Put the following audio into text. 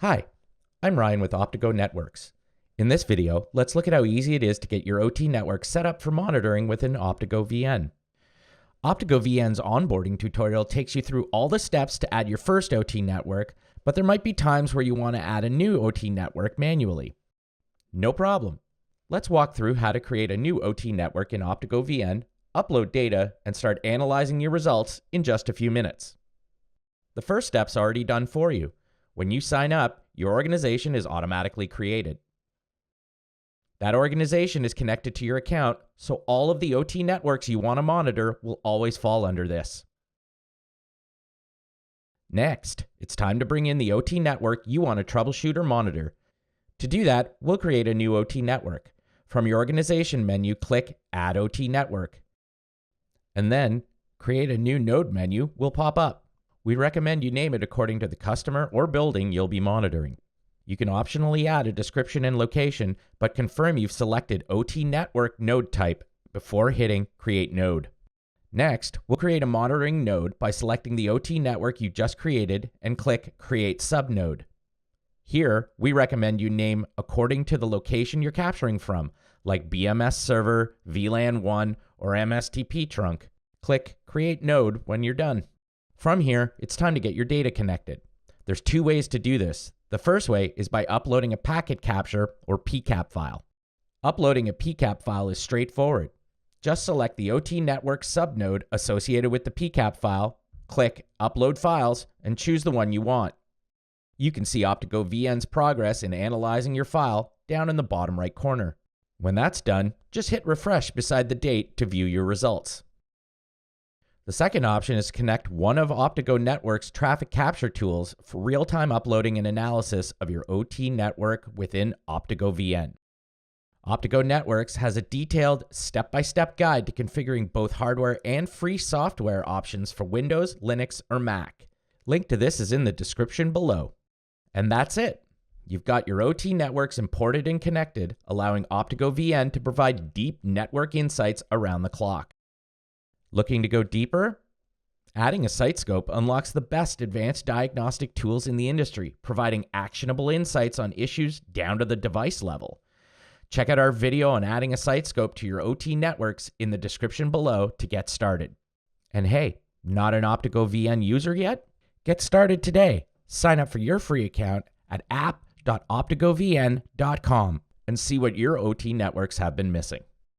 Hi, I'm Ryan with Optigo Networks. In this video, let's look at how easy it is to get your OT network set up for monitoring within OptigoVN. OptigoVN's onboarding tutorial takes you through all the steps to add your first OT network, but there might be times where you want to add a new OT network manually. No problem. Let's walk through how to create a new OT network in OptigoVN, upload data, and start analyzing your results in just a few minutes. The first step's already done for you. When you sign up, your organization is automatically created. That organization is connected to your account, so all of the OT networks you want to monitor will always fall under this. Next, it's time to bring in the OT network you want to troubleshoot or monitor. To do that, we'll create a new OT network. From your organization menu, click Add OT Network. And then, Create a New Node menu will pop up. We recommend you name it according to the customer or building you'll be monitoring. You can optionally add a description and location, but confirm you've selected OT Network node type before hitting Create Node. Next, we'll create a monitoring node by selecting the OT network you just created and click Create Subnode. Here, we recommend you name according to the location you're capturing from, like BMS server, VLAN 1, or MSTP trunk. Click Create Node when you're done. From here, it's time to get your data connected. There's two ways to do this. The first way is by uploading a packet capture or PCAP file. Uploading a PCAP file is straightforward. Just select the OT network subnode associated with the PCAP file, click Upload Files, and choose the one you want. You can see OptigoVN's progress in analyzing your file down in the bottom right corner. When that's done, just hit refresh beside the date to view your results. The second option is to connect one of Optigo Networks' traffic capture tools for real-time uploading and analysis of your OT network within OptigoVN. Optigo Networks has a detailed step-by-step guide to configuring both hardware and free software options for Windows, Linux, or Mac. Link to this is in the description below. And that's it. You've got your OT networks imported and connected, allowing OptigoVN to provide deep network insights around the clock. Looking to go deeper? Adding a site scope unlocks the best advanced diagnostic tools in the industry, providing actionable insights on issues down to the device level. Check out our video on adding a site scope to your OT networks in the description below to get started. And hey, not an OptigoVN user yet? Get started today. Sign up for your free account at app.optigovn.com and see what your OT networks have been missing.